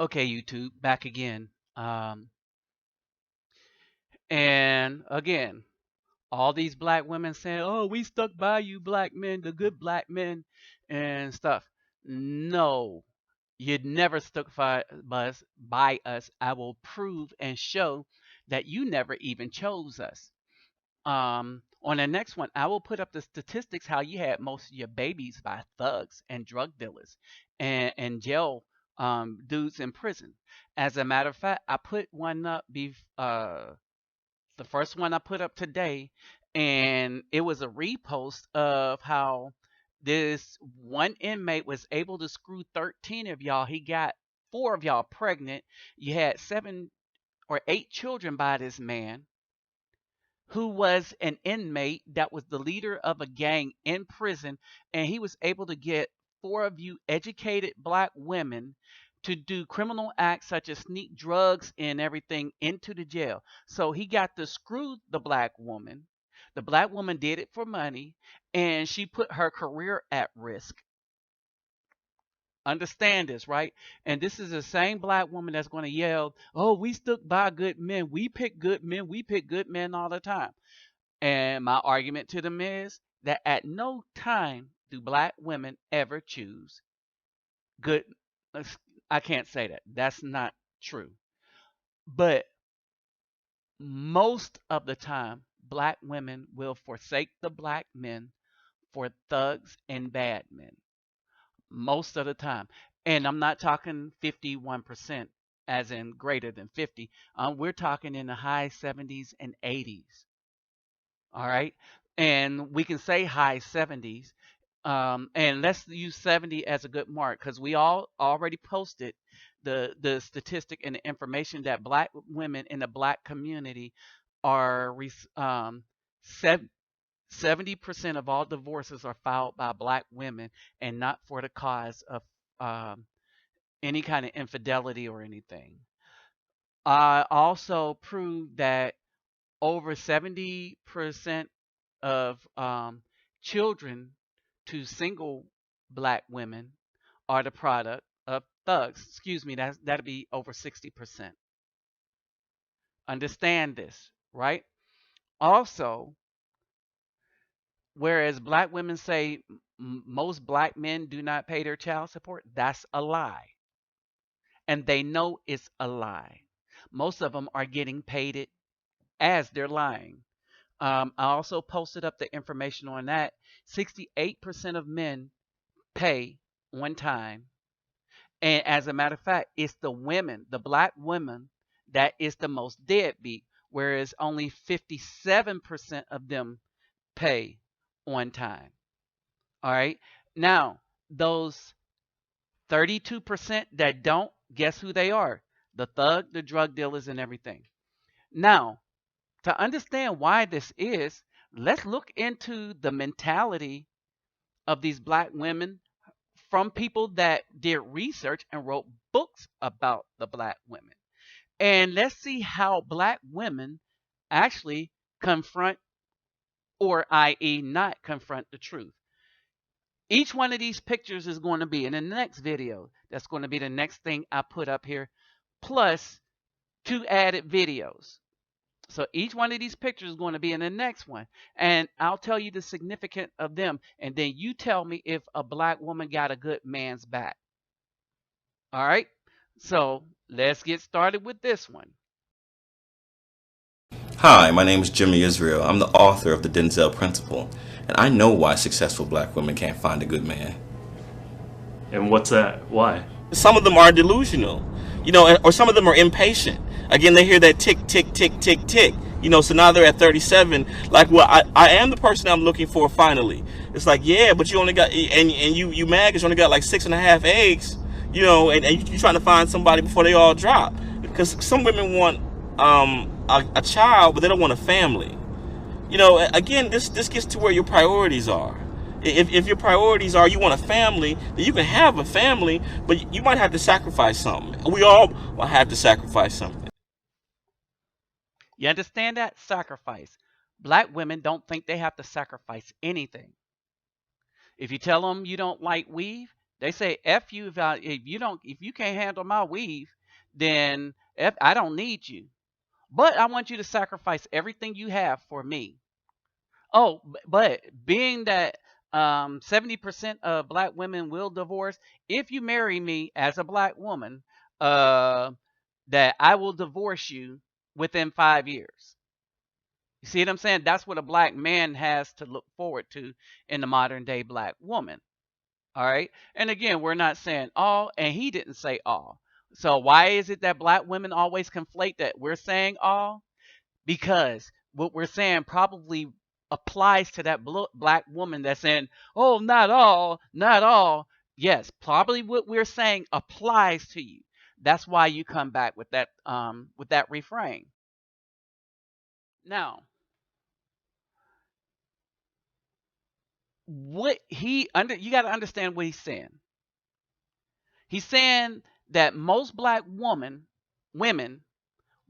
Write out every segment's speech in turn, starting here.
Okay, YouTube, back again. And again, all these black women saying, "Oh, we stuck by you, black men, the good black men," and stuff. No, you'd never stuck by us. I will prove and show that you never even chose us. On the next one, I will put up the statistics how you had most of your babies by thugs and drug dealers and jail dudes in prison. As a matter of fact, I put one up the first one I put up today, and it was a repost of how this one inmate was able to screw 13 of y'all. He got four of y'all pregnant. You had seven or eight children by this man who was an inmate that was the leader of a gang in prison, and he was able to get four of you educated black women to do criminal acts such as sneak drugs and everything into the jail. So he got to screw the black woman. The black woman did it for money, and she put her career at risk. Understand this, right? And this is the same black woman that's going to yell, "Oh, we stuck by good men. We pick good men. We pick good men all the time." And my argument to them is that at no time do black women ever choose good. I can't say that. That's not true. But most of the time, black women will forsake the black men for thugs and bad men. Most of the time. And I'm not talking 51%, as in greater than 50. We're talking in the high 70s and 80s. All right. And we can say high 70s. And let's use 70 as a good mark because we all already posted the statistic and the information that black women in the black community are 70% of all divorces are filed by black women and not for the cause of um, any kind of infidelity or anything. I also proved that over 70% of children to single black women are the product of thugs. Excuse me, that'll be over 60%. Understand this, right? Also, whereas black women say most black men do not pay their child support, that's a lie. And they know it's a lie. Most of them are getting paid it as they're lying. I also posted up the information on that. 68% of men pay on time. And as a matter of fact, it's the women, the black women, that is the most deadbeat, whereas only 57% of them pay on time. All right. Now, those 32% that don't, guess who they are? The thug, the drug dealers, and everything. Now, to understand why this is, let's look into the mentality of these black women from people that did research and wrote books about the black women. And let's see how black women actually confront, or i.e., not confront the truth. Each one of these pictures is going to be in the next video. That's going to be the next thing I put up here, plus two added videos. So each one of these pictures is going to be in the next one. And I'll tell you the significance of them. And then you tell me if a black woman got a good man's back. All right. So let's get started with this one. Hi, my name is Jimmy Israel. I'm the author of The Denzel Principle, and I know why successful black women can't find a good man. And what's that? Why? Some of them are delusional, or some of them are impatient. Again, they hear that tick, tick, tick, tick, tick. So now they're at 37. Like, well, I am the person I'm looking for finally. It's like, yeah, but you only got, and you mad because you only got like 6.5 eggs, and you're trying to find somebody before they all drop. Because some women want a child, but they don't want a family. Again, this gets to where your priorities are. If your priorities are you want a family, then you can have a family, but you might have to sacrifice something. We all will have to sacrifice something. You understand that? Sacrifice. Black women don't think they have to sacrifice anything. If you tell them you don't like weave, They say F you if you can't handle my weave, then I don't need you. But I want you to sacrifice everything you have for me. Oh, but being that 70% of black women will divorce, if you marry me as a black woman, uh, that I will divorce you within 5 years. You see what I'm saying? That's what a black man has to look forward to in the modern day black woman. All right. And again, we're not saying all, and he didn't say all. So why is it that black women always conflate that we're saying all? Because what we're saying probably applies to that black woman that's saying, oh, not all, not all. Yes, probably what we're saying applies to you. That's why you come back with that refrain. Now, what you got to understand what he's saying. He's saying that most black women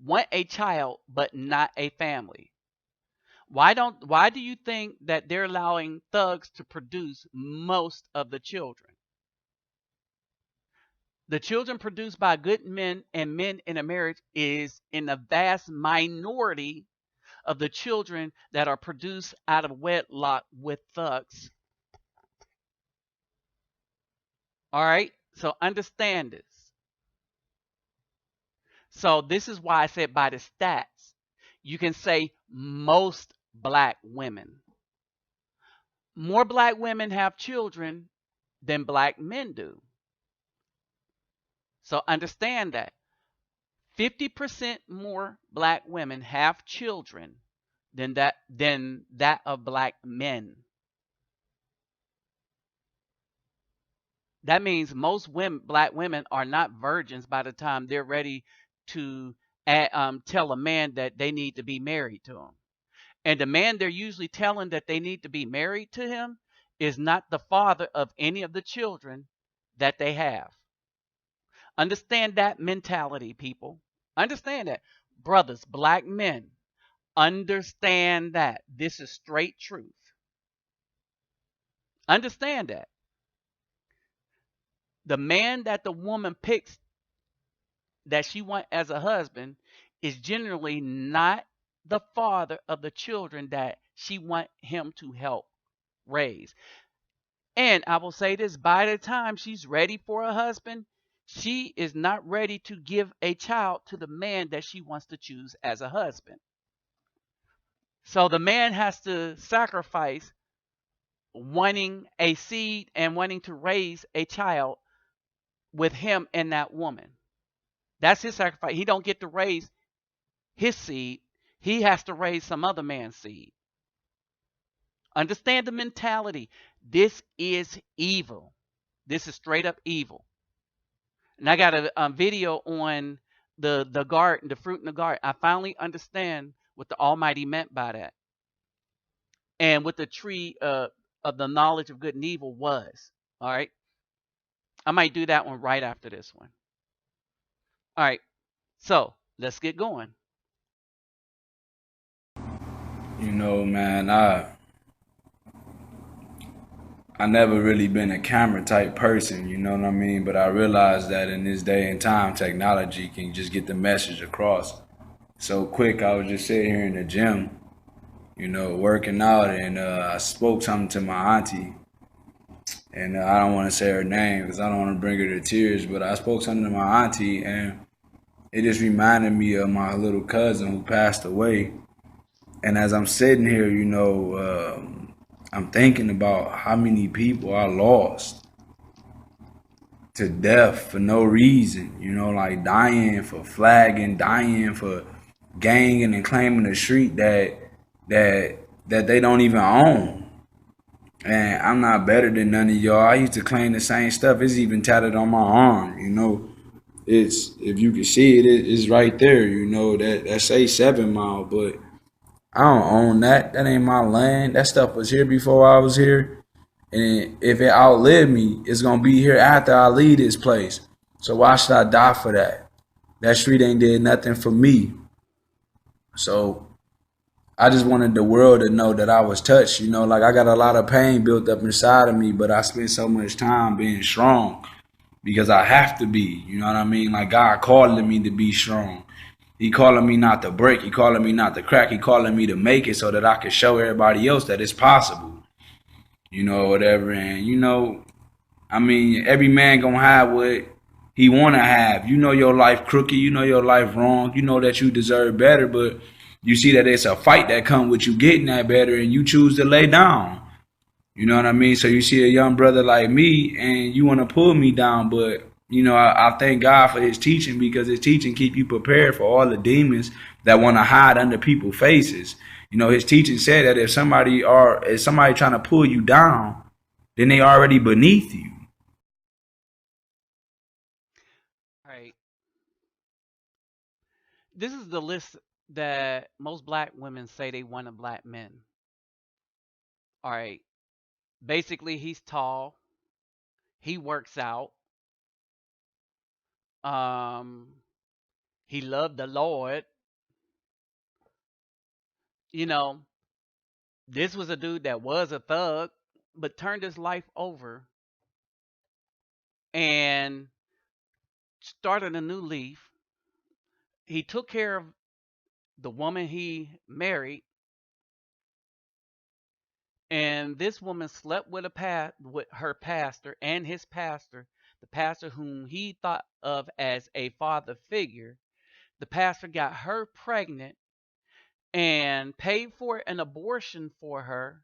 want a child but not a family. Why do you think that they're allowing thugs to produce most of the children? The children produced by good men and men in a marriage is in a vast minority of the children that are produced out of wedlock with thugs. All right? So understand this. So this is why I said by the stats, you can say most black women. More black women have children than black men do. So understand that 50% more black women have children than that of black men. That means most black women are not virgins by the time they're ready to tell a man that they need to be married to him. And the man they're usually telling that they need to be married to him is not the father of any of the children that they have. Understand that mentality, people. Understand that. Brothers, black men, understand that. This is straight truth. Understand that. The man that the woman picks that she wants as a husband is generally not the father of the children that she wants him to help raise. And I will say this, by the time she's ready for a husband, she is not ready to give a child to the man that she wants to choose as a husband. So the man has to sacrifice wanting a seed and wanting to raise a child with him and that woman. That's his sacrifice. He don't get to raise his seed. He has to raise some other man's seed. Understand the mentality. This is evil. This is straight up evil. And I got a video on the garden, the fruit in the garden. I finally understand what the Almighty meant by that. And what the tree of the knowledge of good and evil was. All right. I might do that one right after this one. All right. So let's get going. You know, man, I never really been a camera type person, you know what I mean? But I realized that in this day and time, technology can just get the message across so quick. I was just sitting here in the gym, you know, working out, and I spoke something to my auntie. And I don't want to say her name because I don't want to bring her to tears, but I spoke something to my auntie, and it just reminded me of my little cousin who passed away. And as I'm sitting here, you know, I'm thinking about how many people I lost to death for no reason, you know, like dying for flagging, dying for ganging and claiming a street that they don't even own. And I'm not better than none of y'all. I used to claim the same stuff. It's even tatted on my arm, you know. It's, if you can see it, it's right there, you know, that say 7 Mile, but I don't own that. That ain't my land. That stuff was here before I was here. And if it outlived me, it's going to be here after I leave this place. So why should I die for that? That street ain't did nothing for me. So I just wanted the world to know that I was touched, you know, like I got a lot of pain built up inside of me, but I spent so much time being strong because I have to be, you know what I mean? Like God calling me to be strong. He calling me not to break. He calling me not to crack. He calling me to make it so that I can show everybody else that it's possible, you know, whatever. And, you know, I mean, every man gonna have what he wanna have. You know your life crooked. You know your life wrong. You know that you deserve better, but you see that it's a fight that comes with you getting that better, and you choose to lay down. You know what I mean? So you see a young brother like me, and you want to pull me down, but you know I thank God for His teaching, because His teaching keep you prepared for all the demons that want to hide under people's faces. You know, His teaching said that if somebody trying to pull you down, then they already beneath you. Right. This is the list that most black women say they want in black men. All right. Basically, he's tall. He works out. Um, he loved the Lord. You know, this was a dude that was a thug, but turned his life over and started a new leaf. He took care of the woman he married, and this woman slept with with her pastor and his pastor, the pastor whom he thought of as a father figure. The pastor got her pregnant and paid for an abortion for her.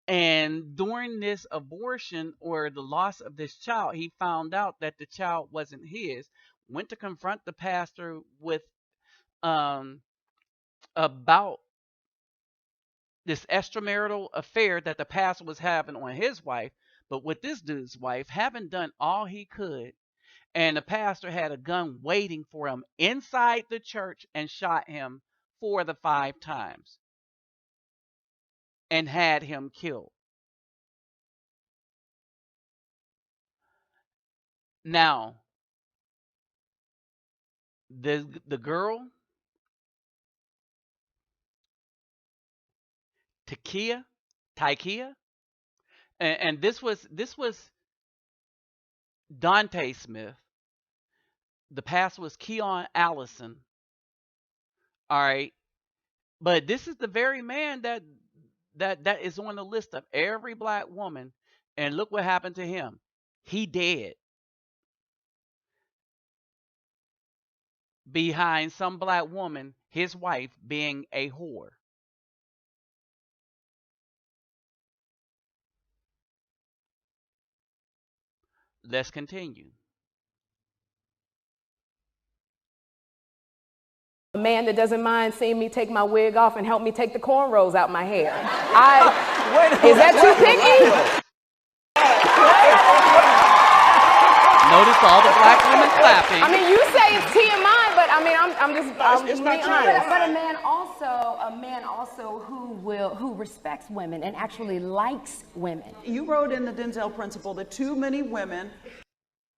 And during this abortion or the loss of this child, he found out that the child wasn't his. Went to confront the pastor with about this extramarital affair that the pastor was having on his wife, but with this dude's wife, having done all he could, and the pastor had a gun waiting for him inside the church and shot him 4 to 5 times and had him killed. Now, the girl, Tykia, and this was Dante Smith. The pastor was Keon Allison. All right, but this is the very man that is on the list of every black woman, and look what happened to him. He dead behind some black woman, his wife being a whore. Let's continue. A man that doesn't mind seeing me take my wig off and help me take the cornrows out my hair. Is that too picky? Notice all the black women clapping. I mean, you say it's TMI, but I mean, I'm just being honest. But a man also who respects women and actually likes women. You wrote in the Denzel Principle that too many women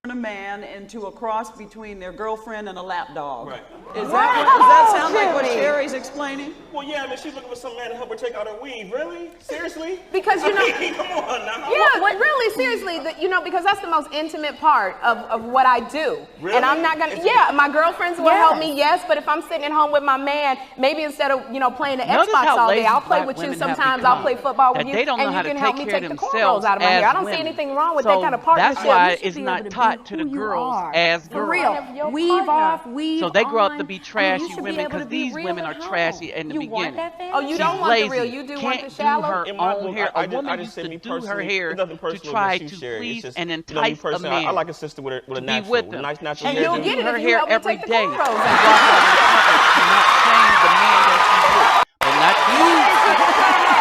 turn a man into a cross between their girlfriend and a lap dog. Right. Does that sound like what Sherry's explaining? Well, yeah, I mean, she's looking for some man to help her take out her weave. Really? Seriously? Because, you know, come on now. yeah, but really, seriously, because that's the most intimate part of what I do. Really? And I'm not gonna, my girlfriends will help me, yes, but if I'm sitting at home with my man, maybe instead of, playing the Notice Xbox how all day, lazy I'll play black with you women have sometimes, I'll play football with that you, they don't know and how you to can take help me care of take the themselves cornrows out of my hair. as I don't see women. anything wrong with So that kind of partnership. that's why You should it's be not able to taught be to the who you girls are. as For girls. real. Weave off, weave So they grow up on. to be I mean, trashy you should be women, able to because be these real women are at home. trashy in the You beginning. want that fantasy? Oh, you She's don't want the lazy. real, you do want Can't the shallow? do her In my own book, hair. I A woman just used say to me do her personally, hair it's nothing to personal try against to you, Sherry. It's please just, and me entice a personally, man I like a sister with a to be natural, with with them. nice natural And hair. you'll Do get it her if you hair help me every take the day. cornrows She out. walks out in public to not shame the man that she's with, but not you.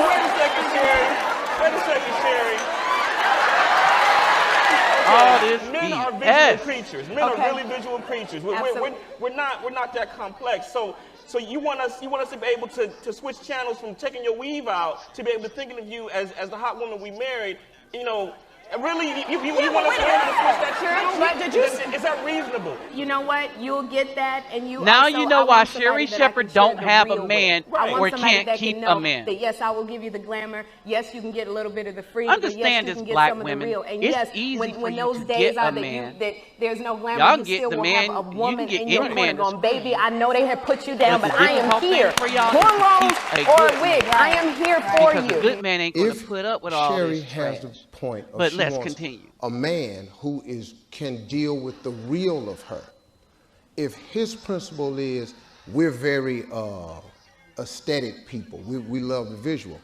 Wait a second, Sherry. All this Men are visual BS. creatures. Men are really visual creatures. Absolutely. We're not that complex. So you want us to be able to switch channels from taking your weave out to be able to thinking of you as the hot woman we married. You know, really, you Yeah, want but us wait to a be able to switch minute. that Church, channel? did you? Is that reasonable? You know what? You'll get that, and you Now also. you I know why want somebody Sherry that I can Shepherd share don't the have a real with. man I want or somebody can't that keep can a know man. that yes, I will give you the glamour. Yes, you can get a little bit of the free, but yes, Understand you this, can get black some of the women. real. And It's yes, easy for when you those to days get a are man. that there's no glamour, Y'all you get still the will have a man. You can woman get in any your corner man to going, screw baby, you. I know they have put you down, But but the I am difficult thing here, for y'all is to cornrows keep a or good a wig. man. I am here for Because a you. good man ain't going to If put up with all Sherry this has trash. the point of But she let's wants continue. a man who can deal with the real of her, if his principle is we're very aesthetic people, we love the visual,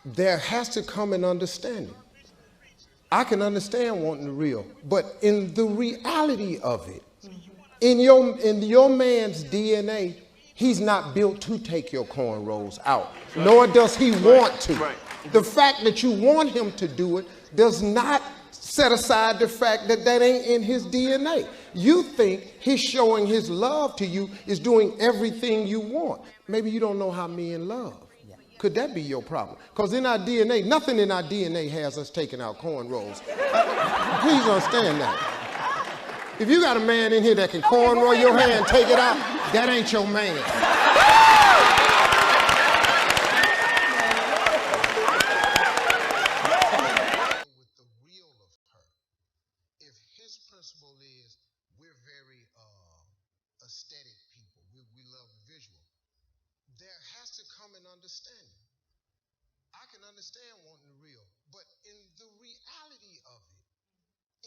there has to come an understanding. I can understand wanting the real, but in the reality of it, in your man's DNA, he's not built to take your cornrows out, nor does he want to. Right. The fact that you want him to do it does not set aside the fact that that ain't in his DNA. You think he's showing his love to you is doing everything you want. Maybe you don't know how men love. Could that be your problem? Because in our DNA, nothing in our DNA has us taking out cornrows. Please understand that. If you got a man in here that can cornrow your hair and take it out, that ain't your man. With the real of her, if his principle is we're very aesthetic people, we love the visual, there has to come an understanding. I can understand wanting the real, but in the reality of it,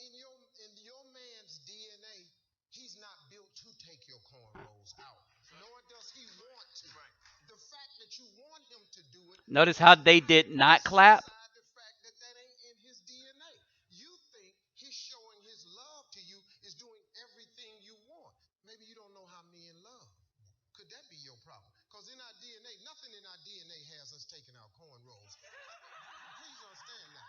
in your man's DNA, he's not built to take your cornrows out, nor does he want to. The fact that you want him to do it Notice how they did not clap. aside the fact that that ain't in his DNA. You think he's showing his love to you is doing everything you want. Maybe you don't know how men love. Could that be your problem? Because in our DNA, nothing in our DNA has us taking out cornrows. Please understand that.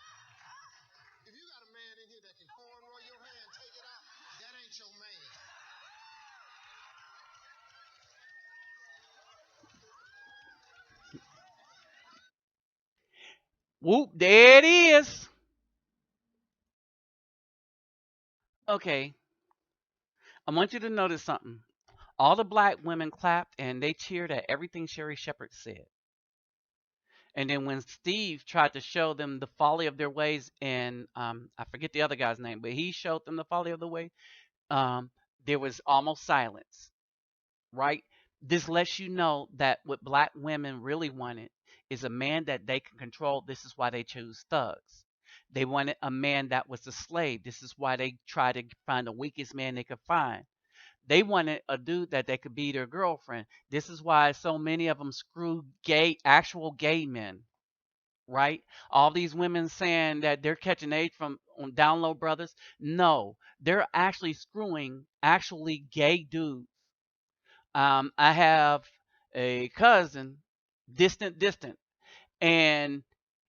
If you got a man in here that can cornrow your hair and take it out, that ain't your man. Whoop, there it is. Okay, I want you to notice something. All the black women clapped and they cheered at everything Sherry Shepherd said. And then when Steve tried to show them the folly of their ways, and I forget the other guy's name, but he showed them the folly of the way, um, there was almost silence, right? This lets you know that what black women really wanted is a man that they can control. This is why they chose thugs. They wanted a man that was a slave. This is why they tried to find the weakest man they could find. They wanted a dude that they could be their girlfriend. This is why so many of them screw gay, actual gay men, right? All these women saying that they're catching AIDS from on Down Low Brothers. No, they're actually screwing actually gay dudes. I have a cousin, distant, and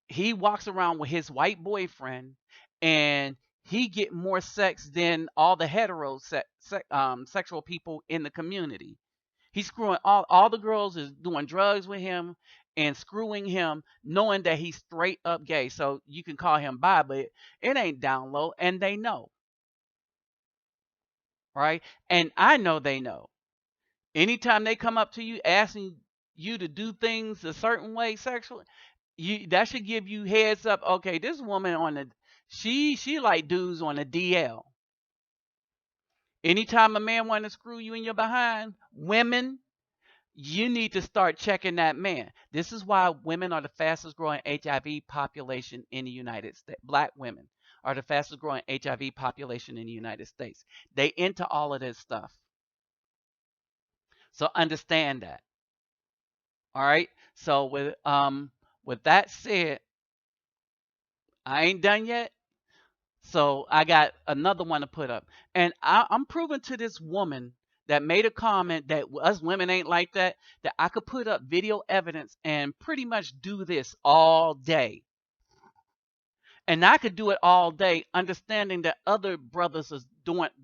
he walks around with his white boyfriend, and he get more sex than all the sexual people in the community. He's screwing all the girls is doing drugs with him and screwing him, knowing that he's straight up gay. So you can call him bi, but it ain't down low, and they know, right? And I know they know. Anytime they come up to you asking you to do things a certain way sexually, you that should give you heads up. Okay, this woman on the she like dudes on the DL. Anytime a man want to screw you in your behind, women, you need to start checking that man. This is why women are the fastest growing HIV population in the United States. Black women are the fastest growing HIV population in the United States. They into all of this stuff. So understand that. All right. So with that said, I ain't done yet. So I got another one to put up. And I'm proving to this woman that made a comment that us women ain't like that, that I could put up video evidence and pretty much do this all day. And I could do it all day, understanding that other brothers is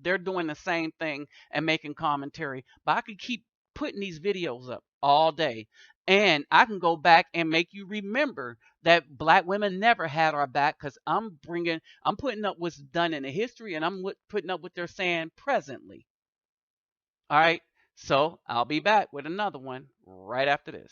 they're doing the same thing and making commentary. But I could keep putting these videos up all day. And I can go back and make you remember that black women never had our back, because I'm putting up what's done in the history, and I'm putting up what they're saying presently. All right. So I'll be back with another one right after this.